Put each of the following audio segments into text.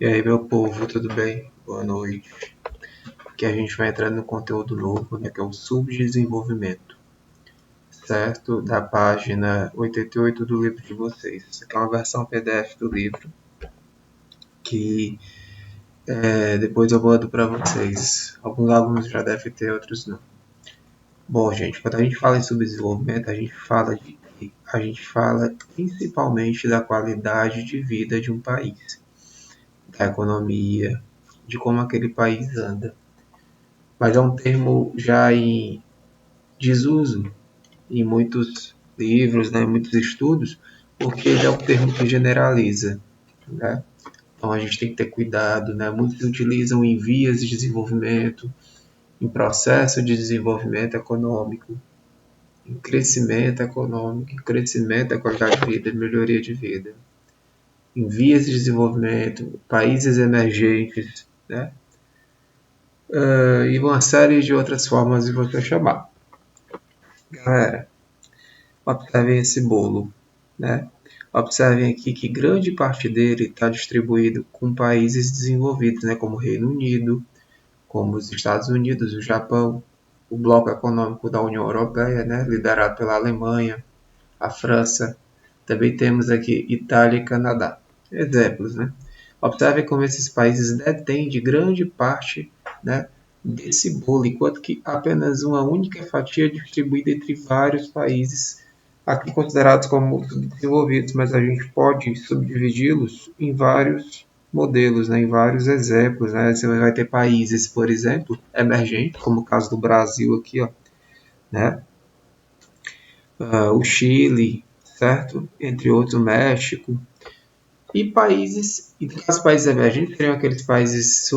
E aí, meu povo, tudo bem? Boa noite. Aqui a gente vai entrar no conteúdo novo, né, que é o subdesenvolvimento, certo? Da página 88 do livro de vocês. Isso aqui é uma versão PDF do livro que depois eu mando para vocês. Alguns alunos já devem ter, outros não. Bom, gente, quando a gente fala em subdesenvolvimento, a gente fala principalmente da qualidade de vida de um país, da economia, de como aquele país anda. Mas é um termo já em desuso em muitos livros, né, em muitos estudos, porque ele é um termo que generaliza, né? Então a gente tem que ter cuidado, né? Muitos utilizam em vias de desenvolvimento, em processo de desenvolvimento econômico, em crescimento econômico, em crescimento da qualidade de vida, melhoria de vida, em vias de desenvolvimento, países emergentes, né? E uma série de outras formas de você chamar. Galera, observem esse bolo, né? Observem aqui que grande parte dele está distribuído com países desenvolvidos, né? Como o Reino Unido, como os Estados Unidos, o Japão, o bloco econômico da União Europeia, né? Liderado pela Alemanha, a França. Também temos aqui Itália e Canadá. Exemplos, né? Observem como esses países detêm de grande parte, né, desse bolo, enquanto que apenas uma única fatia é distribuída entre vários países aqui considerados como subdesenvolvidos, mas a gente pode subdividi-los em vários modelos, né, em vários exemplos. Né? Você vai ter países, por exemplo, emergentes, como o caso do Brasil aqui, ó, né? O Chile, certo? Entre outros, o México. E países, e os países emergentes seriam aqueles países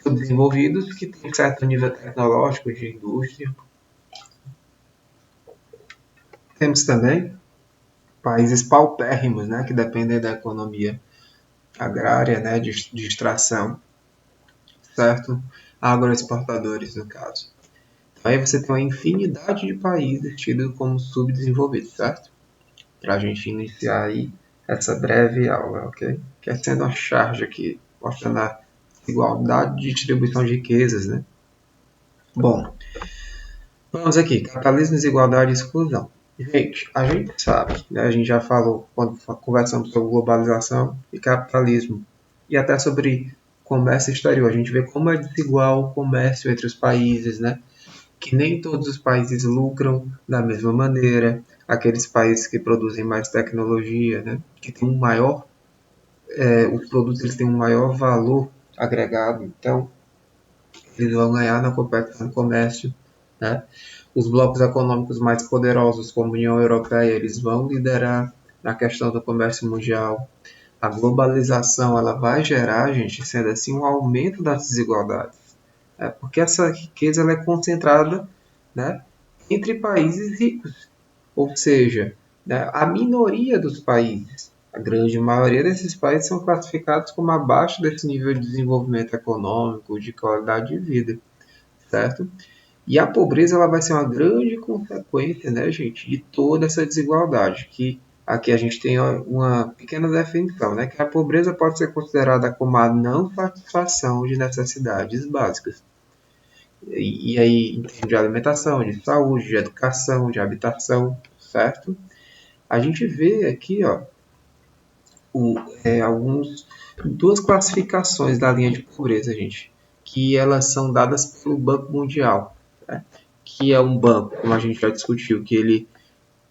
subdesenvolvidos que têm certo nível tecnológico de indústria. Temos também países paupérrimos, né, que dependem da economia agrária, né, de extração, certo? Agroexportadores, no caso. Aí você tem uma infinidade de países tidos como subdesenvolvidos, certo? Para a gente iniciar aí essa breve aula, ok? Que é sendo uma charge aqui, mostrando a igualdade de distribuição de riquezas, né? Bom, vamos aqui, capitalismo, desigualdade e exclusão. Gente, a gente sabe, né, a gente já falou quando conversamos sobre globalização e capitalismo, e até sobre comércio exterior. A gente vê como é desigual o comércio entre os países, né? Que nem todos os países lucram da mesma maneira. Aqueles países que produzem mais tecnologia, né? Que tem um maior, os produtos eles têm um maior valor agregado, então eles vão ganhar na competição no comércio, né? Os blocos econômicos mais poderosos, como a União Europeia, eles vão liderar na questão do comércio mundial. A globalização ela vai gerar, gente, sendo assim, um aumento das desigualdades. Porque essa riqueza ela é concentrada, né, entre países ricos. Ou seja, né, a minoria dos países, a grande maioria desses países são classificados como abaixo desse nível de desenvolvimento econômico, de qualidade de vida, certo? E a pobreza ela vai ser uma grande consequência, né, gente, de toda essa desigualdade, que aqui a gente tem uma pequena definição, né, que a pobreza pode ser considerada como a não satisfação de necessidades básicas. E aí, em termos de alimentação, de saúde, de educação, de habitação, certo? A gente vê aqui, ó, duas classificações da linha de pobreza, gente, que elas são dadas pelo Banco Mundial, né? Que é um banco, como a gente já discutiu, que ele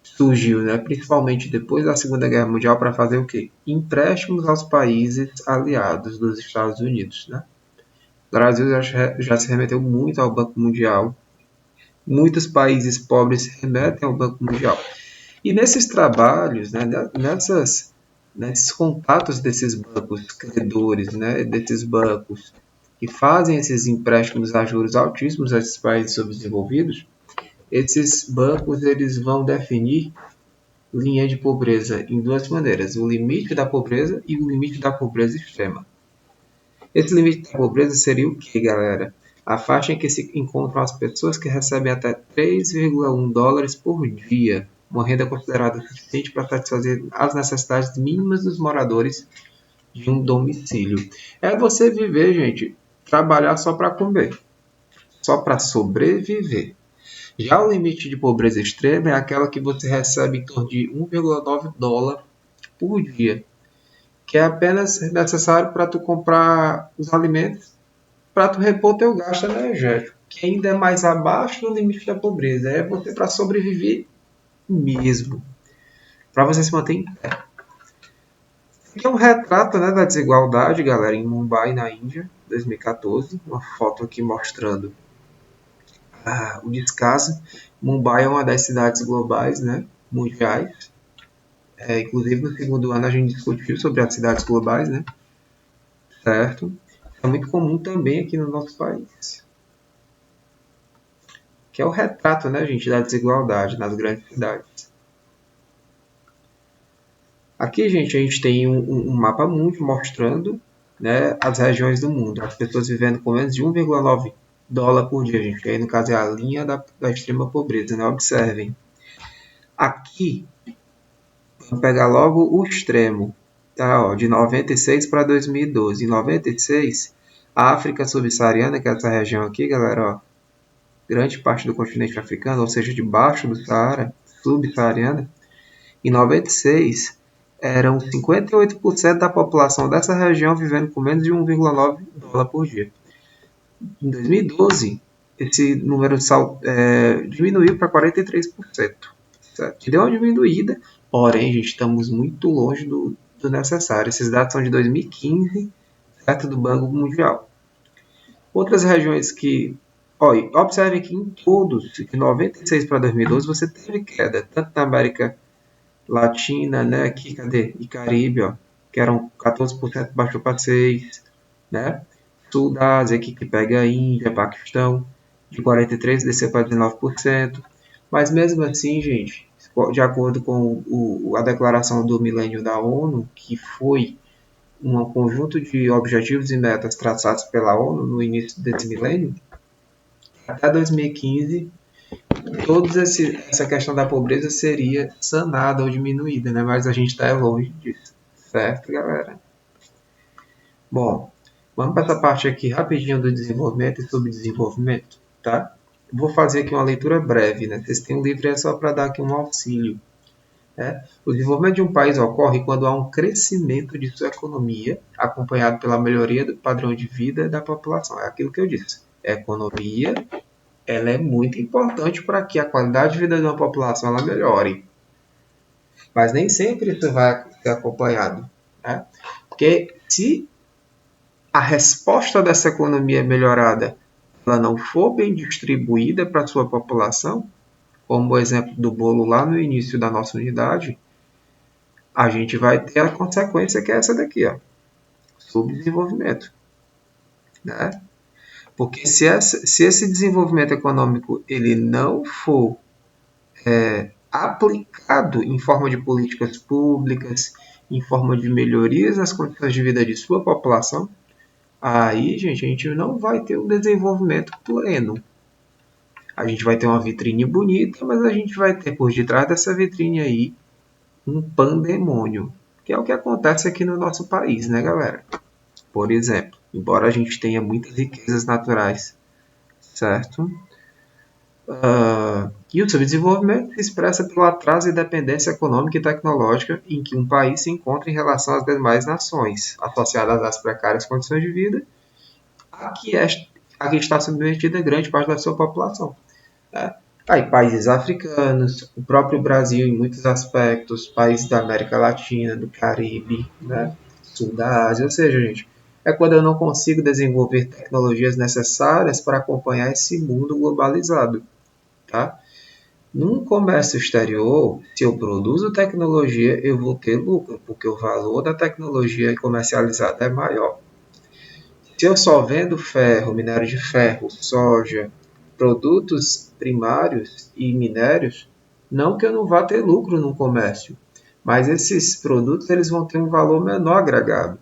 surgiu, né, principalmente depois da Segunda Guerra Mundial para fazer o quê? Empréstimos aos países aliados dos Estados Unidos, né? O Brasil já se remeteu muito ao Banco Mundial. Muitos países pobres se remetem ao Banco Mundial. E nesses trabalhos, né, nesses contatos desses bancos credores, né, desses bancos que fazem esses empréstimos a juros altíssimos a esses países subdesenvolvidos, esses bancos eles vão definir linha de pobreza em duas maneiras: o limite da pobreza e o limite da pobreza extrema. Esse limite da pobreza seria o que, galera? A faixa em que se encontram as pessoas que recebem até 3,1 dólares por dia, uma renda considerada suficiente para satisfazer as necessidades mínimas dos moradores de um domicílio. É você viver, gente, trabalhar só para comer, só para sobreviver. Já o limite de pobreza extrema é aquela que você recebe em torno de 1,9 dólar por dia, que é apenas necessário para tu comprar os alimentos, para tu repor teu gasto energético, que ainda é mais abaixo do limite da pobreza. É você para sobreviver mesmo, para você se manter em pé. Aqui é um retrato, né, da desigualdade, galera, em Mumbai, na Índia, 2014. Uma foto aqui mostrando o descaso. Mumbai é uma das cidades globais, né, mundiais. Inclusive, no segundo ano a gente discutiu sobre as cidades globais, né, certo? É muito comum também aqui no nosso país. Que é o retrato, né, gente, da desigualdade nas grandes cidades. Aqui, gente, a gente tem um mapa mundi mostrando, né, as regiões do mundo. As pessoas vivendo com menos de 1,9 dólar por dia, gente. Aí, no caso, é a linha da extrema pobreza, né? Observem. Aqui, vamos pegar logo o extremo, tá? Ó, de 96 para 2012. Em 96, a África subsaariana, que é essa região aqui, galera, ó, grande parte do continente africano, ou seja, debaixo do Saara, subsaariana, em 96, eram 58% da população dessa região vivendo com menos de 1,9 dólar por dia. Em 2012, esse número diminuiu para 43%. Certo? Deu uma diminuída, porém, gente, estamos muito longe do necessário. Esses dados são de 2015, certo? Do Banco Mundial. Outras regiões que... Olha, observe que em todos, de 96 para 2012, você teve queda, tanto na América Latina, né? Aqui, cadê? E Caribe, ó, que eram 14%, baixou para 6%, né? Sul da Ásia, aqui que pega a Índia, Paquistão, de 43% desceu para 19%. Mas mesmo assim, gente, de acordo com a declaração do milênio da ONU, que foi um conjunto de objetivos e metas traçados pela ONU no início desse milênio, até 2015 essa questão da pobreza seria sanada ou diminuída, né? Mas a gente está longe disso, certo, galera? Bom, vamos para essa parte aqui rapidinho do desenvolvimento e subdesenvolvimento, tá? Vou fazer aqui uma leitura breve, né? Vocês têm um livro é só para dar aqui um auxílio. Né? O desenvolvimento de um país ocorre quando há um crescimento de sua economia, acompanhado pela melhoria do padrão de vida da população. É aquilo que eu disse. A economia ela é muito importante para que a qualidade de vida de uma população ela melhore. Mas nem sempre isso vai ser acompanhado. Né? Porque se a resposta dessa economia melhorada ela não for bem distribuída para a sua população, como o exemplo do bolo lá no início da nossa unidade, a gente vai ter a consequência que é essa daqui, ó, subdesenvolvimento. Né? Porque se esse desenvolvimento econômico ele não for aplicado em forma de políticas públicas, em forma de melhorias nas condições de vida de sua população, aí, gente, a gente não vai ter um desenvolvimento pleno. A gente vai ter uma vitrine bonita, mas a gente vai ter por detrás dessa vitrine aí um pandemônio, que é o que acontece aqui no nosso país, né, galera? Por exemplo, embora a gente tenha muitas riquezas naturais, certo? E o subdesenvolvimento se expressa pelo atraso e dependência econômica e tecnológica em que um país se encontra em relação às demais nações, associadas às precárias condições de vida, a que está submetida grande parte da sua população. Né? Aí, países africanos, o próprio Brasil em muitos aspectos, países da América Latina, do Caribe, né? Sul da Ásia, ou seja, gente, é quando eu não consigo desenvolver tecnologias necessárias para acompanhar esse mundo globalizado. Tá? Num comércio exterior, se eu produzo tecnologia, eu vou ter lucro, porque o valor da tecnologia comercializada é maior. Se eu só vendo ferro, minério de ferro, soja, produtos primários e minérios, não que eu não vá ter lucro no comércio, mas esses produtos eles vão ter um valor menor agregado.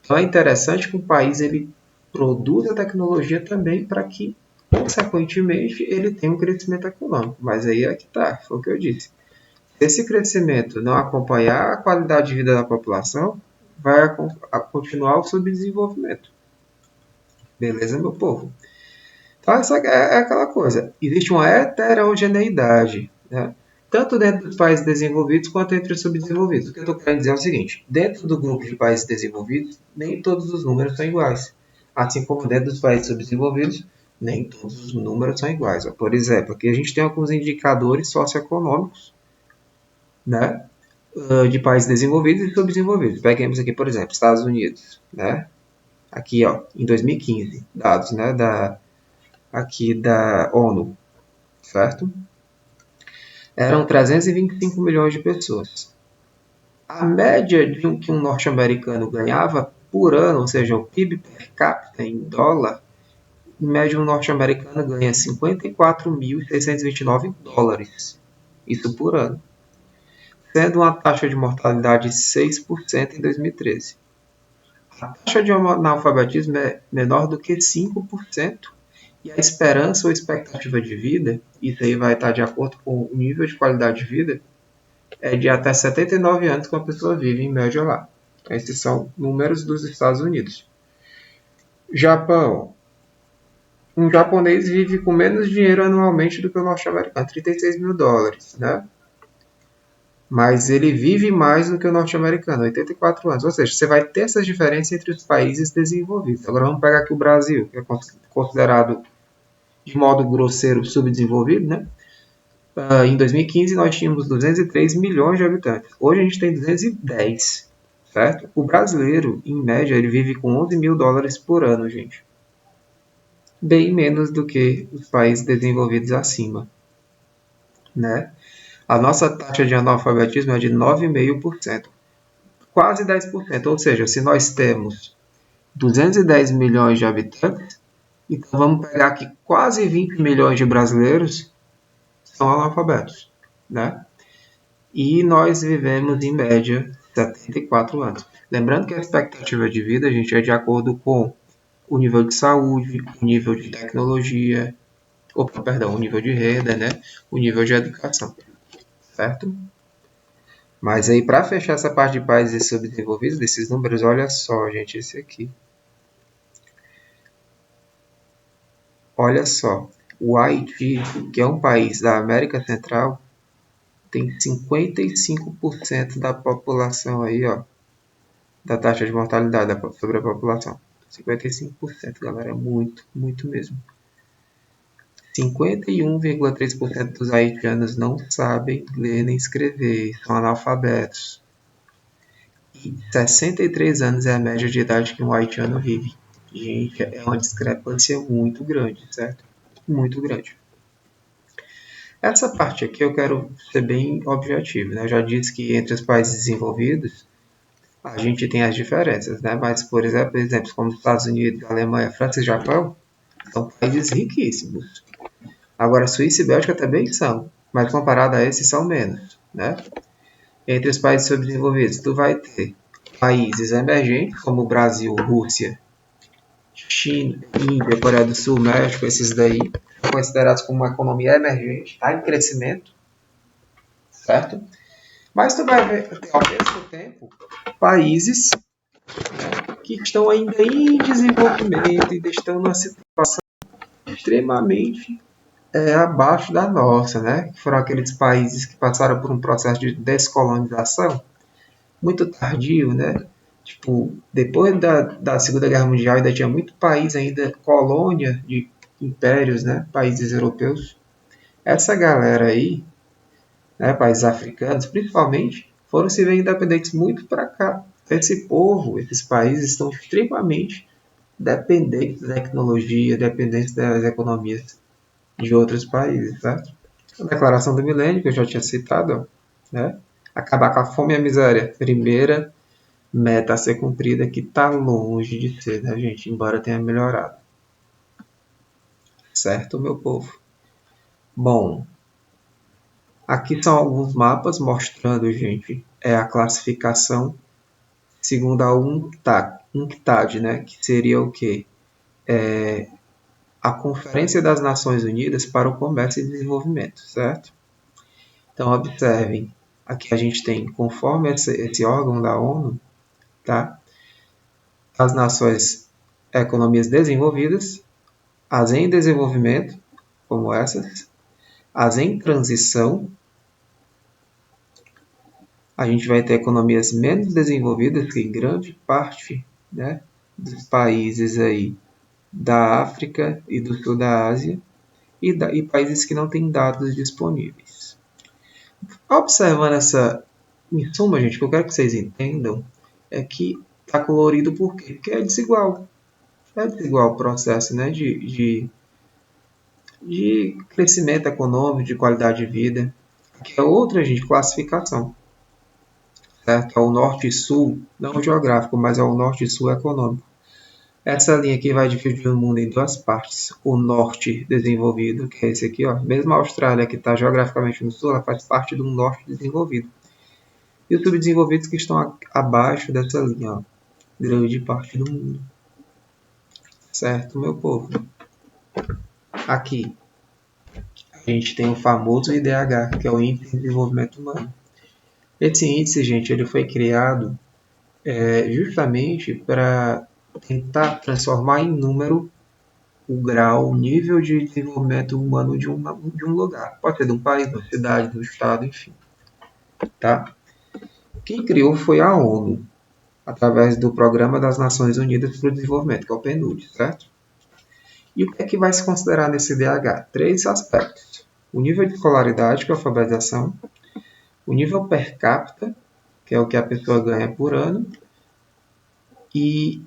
Então é interessante que o país ele produza tecnologia também para que consequentemente, ele tem um crescimento econômico. Mas aí é que está, foi o que eu disse. Se esse crescimento não acompanhar a qualidade de vida da população, vai continuar o subdesenvolvimento. Beleza, meu povo? Então, essa é aquela coisa. Existe uma heterogeneidade, né? Tanto dentro dos países desenvolvidos quanto entre os subdesenvolvidos. O que eu estou querendo dizer é o seguinte: dentro do grupo de países desenvolvidos, nem todos os números são iguais. Assim como dentro dos países subdesenvolvidos, nem todos os números são iguais. Por exemplo, aqui a gente tem alguns indicadores socioeconômicos, né, de países desenvolvidos e subdesenvolvidos. Peguemos aqui, por exemplo, Estados Unidos, né? Aqui, ó, em 2015, dados, né, aqui da ONU, certo? Eram 325 milhões de pessoas. A média de que um norte-americano ganhava por ano, ou seja, o PIB per capita em dólar, em média um norte-americano ganha 54.629 dólares. Isso por ano. Sendo uma taxa de mortalidade de 6% em 2013. A taxa de analfabetismo é menor do que 5%. E a esperança ou expectativa de vida, isso aí vai estar de acordo com o nível de qualidade de vida, é de até 79 anos que uma pessoa vive em média lá. Então, esses são números dos Estados Unidos. Japão. Um japonês vive com menos dinheiro anualmente do que o norte-americano, 36 mil dólares, né? Mas ele vive mais do que o norte-americano, 84 anos. Ou seja, você vai ter essas diferenças entre os países desenvolvidos. Agora vamos pegar aqui o Brasil, que é considerado de modo grosseiro subdesenvolvido, né? Em 2015 nós tínhamos 203 milhões de habitantes. Hoje a gente tem 210, certo? O brasileiro, em média, ele vive com 11 mil dólares por ano, gente. Bem menos do que os países desenvolvidos acima, né? A nossa taxa de analfabetismo é de 9,5%, quase 10%. Ou seja, se nós temos 210 milhões de habitantes, então vamos pegar que quase 20 milhões de brasileiros são analfabetos, né? E nós vivemos, em média, 74 anos. Lembrando que a expectativa de vida, gente, é de acordo com o nível de saúde, o nível de tecnologia, o nível de renda, né? O nível de educação, certo? Mas aí, para fechar essa parte de países subdesenvolvidos, desses números, olha só, gente, esse aqui. Olha só, o Haiti, que é um país da América Central, tem 55% da população aí, ó, da taxa de mortalidade sobre a população. 55%, galera, é muito, muito mesmo. 51,3% dos haitianos não sabem ler nem escrever, são analfabetos. E 63 anos é a média de idade que um haitiano vive. Gente, é uma discrepância muito grande, certo? Muito grande. Essa parte aqui eu quero ser bem objetivo, né? Eu já disse que entre os países desenvolvidos a gente tem as diferenças, né? Mas, por exemplo, exemplos como os Estados Unidos, Alemanha, França e Japão são países riquíssimos. Agora, Suíça e Bélgica também são, mas comparado a esses são menos, né? Entre os países subdesenvolvidos, tu vai ter países emergentes como Brasil, Rússia, China, Índia, Coreia do Sul, México, esses daí são considerados como uma economia emergente, está em crescimento, certo? Mas tu vai ver, ao mesmo tempo, países que estão ainda em desenvolvimento, ainda estão numa situação extremamente abaixo da nossa, né? Foram aqueles países que passaram por um processo de descolonização muito tardio, né? Tipo, depois da Segunda Guerra Mundial ainda tinha muito país ainda colônia de impérios, né? Países europeus. Essa galera aí, né? Países africanos, principalmente, foram se ver independentes muito para cá. Esse povo, esses países estão extremamente dependentes da tecnologia, dependentes das economias de outros países, certo? A Declaração do Milênio, que eu já tinha citado, né? Acabar com a fome e a miséria. Primeira meta a ser cumprida que está longe de ser, né, gente? Embora tenha melhorado. Certo, meu povo? Bom, aqui são alguns mapas mostrando, gente, a classificação segundo a UNCTAD, né? Que seria o quê? A Conferência das Nações Unidas para o Comércio e Desenvolvimento, certo? Então, observem, aqui a gente tem, conforme esse órgão da ONU, tá? As nações, economias desenvolvidas, as em desenvolvimento, como essas, as em transição, a gente vai ter economias menos desenvolvidas, que grande parte, né, dos países aí da África e do sul da Ásia, e países que não têm dados disponíveis. Observando essa, em suma, gente, o que eu quero que vocês entendam é que está colorido por quê? Porque é desigual. É desigual o processo, né, de crescimento econômico, de qualidade de vida. Aqui é outra, gente, classificação. Certo? É o norte e sul, não geográfico, mas é o norte e sul econômico. Essa linha aqui vai dividir o mundo em duas partes. O norte desenvolvido, que é esse aqui, ó. Mesmo a Austrália, que está geograficamente no sul, ela faz parte do norte desenvolvido. E os subdesenvolvidos que estão abaixo dessa linha, ó. Grande parte do mundo. Certo, meu povo? Aqui, a gente tem o famoso IDH, que é o Índice de Desenvolvimento Humano. Esse índice, gente, ele foi criado justamente para tentar transformar em número o grau, o nível de desenvolvimento humano de um lugar. Pode ser de um país, de uma cidade, do estado, enfim. Tá? Quem criou foi a ONU, através do Programa das Nações Unidas para o Desenvolvimento, que é o PNUD, certo? E o que é que vai se considerar nesse DH? 3 aspectos. O nível de escolaridade, que é a alfabetização, o nível per capita, que é o que a pessoa ganha por ano, e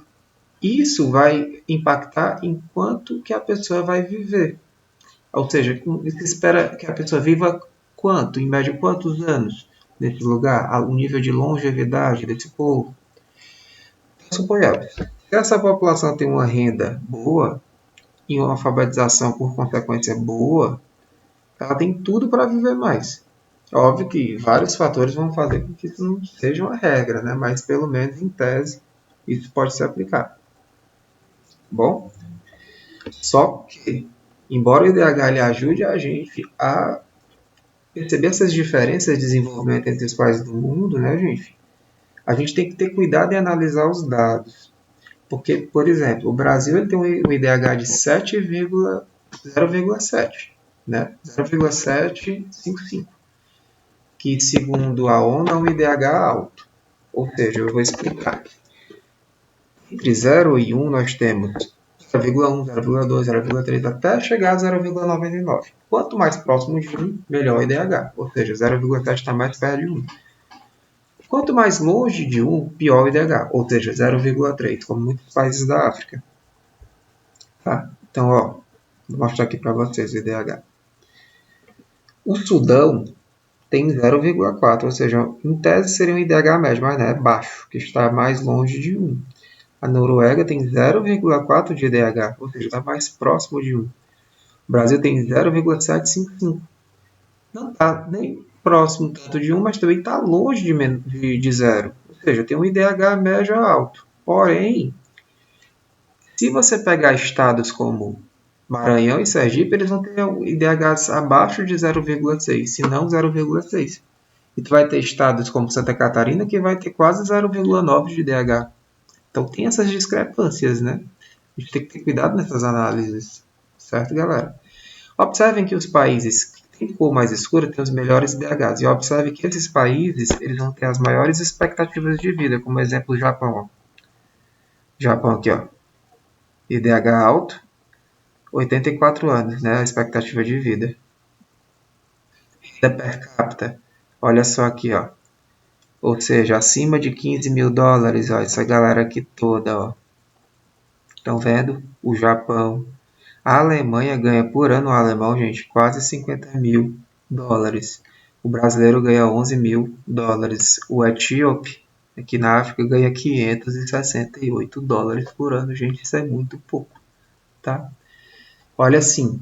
isso vai impactar em quanto que a pessoa vai viver. Ou seja, se espera que a pessoa viva quanto, em média, quantos anos nesse lugar, o nível de longevidade desse povo. Então, suponhamos, se essa população tem uma renda boa e uma alfabetização, por consequência, boa, ela tem tudo para viver mais. Óbvio que vários fatores vão fazer com que isso não seja uma regra, né? Mas pelo menos em tese isso pode se aplicar. Bom, só que, embora o IDH ele ajude a gente a perceber essas diferenças de desenvolvimento entre os países do mundo, né, gente? A gente tem que ter cuidado em analisar os dados. Porque, por exemplo, o Brasil ele tem um IDH de 0,7, né? 0,755, que segundo a ONU é um IDH alto. Ou seja, eu vou explicar. Entre 0 e 1 nós temos 0,1, 0,2, 0,3 até chegar a 0,99. Quanto mais próximo de 1, melhor o IDH. Ou seja, 0,7 está mais perto de 1. Quanto mais longe de 1, pior o IDH. Ou seja, 0,3, como muitos países da África. Tá? Então, ó, vou mostrar aqui para vocês o IDH. O Sudão tem 0,4, ou seja, em tese seria um IDH médio, mas não, é baixo, que está mais longe de 1. A Noruega tem 0,4 de IDH, ou seja, está mais próximo de 1. O Brasil tem 0,755. Não está nem próximo tanto de 1, mas também está longe de 0. Ou seja, tem um IDH médio alto. Porém, se você pegar estados como Maranhão e Sergipe, eles vão ter IDHs abaixo de 0,6, se não 0,6. E tu vai ter estados como Santa Catarina que vai ter quase 0,9 de IDH. Então tem essas discrepâncias, né? A gente tem que ter cuidado nessas análises, certo, galera? Observem que os países que têm cor mais escura têm os melhores IDHs. E observe que esses países eles vão ter as maiores expectativas de vida, como exemplo o Japão. Ó. Japão aqui, ó. IDH alto, 84 anos, né? A expectativa de vida. Renda per capita, olha só aqui, ó. Ou seja, acima de 15 mil dólares, ó, essa galera aqui toda, ó. Estão vendo? O Japão. A Alemanha ganha por ano, o alemão, gente, quase 50 mil dólares. O brasileiro ganha 11 mil dólares. O etíope, aqui na África, ganha 568 dólares por ano. Gente, isso é muito pouco, tá? Olha assim,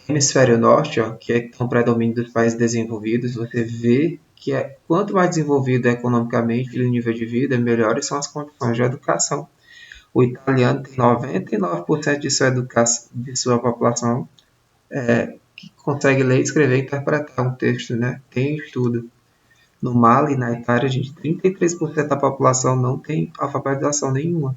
hemisfério norte, ó, que é o predomínio dos países desenvolvidos, você vê que quanto mais desenvolvido economicamente o nível de vida, melhores são as condições de educação. O italiano tem 99% de sua população que consegue ler, escrever e interpretar um texto, né? Tem estudo. No Mali, na Itália, gente, 33% da população não tem alfabetização nenhuma.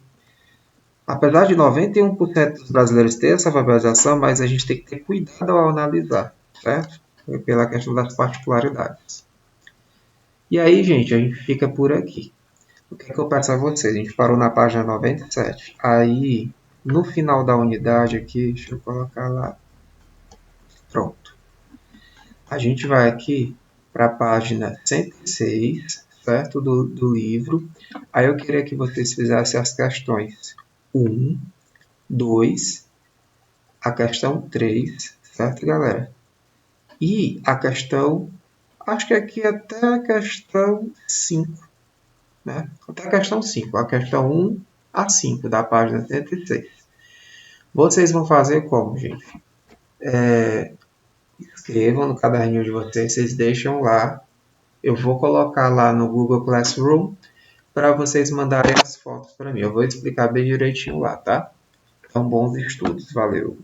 Apesar de 91% dos brasileiros terem essa alfabetização, mas a gente tem que ter cuidado ao analisar, certo? Pela questão das particularidades. E aí, gente, a gente fica por aqui. O que é que eu peço a vocês? A gente parou na página 97. Aí, no final da unidade aqui, deixa eu colocar lá. Pronto. A gente vai aqui para a página 106, certo? Do livro. Aí eu queria que vocês fizessem as questões 1, 2, a questão 3, certo, galera? E a questão, acho que aqui até a questão 5, né? Até a questão 5, a questão 1 a 5 da página 106. Vocês vão fazer como, gente? Escrevam no caderninho de vocês, vocês deixam lá. Eu vou colocar lá no Google Classroom para vocês mandarem as fotos para mim. Eu vou explicar bem direitinho lá, tá? Então, bons estudos. Valeu!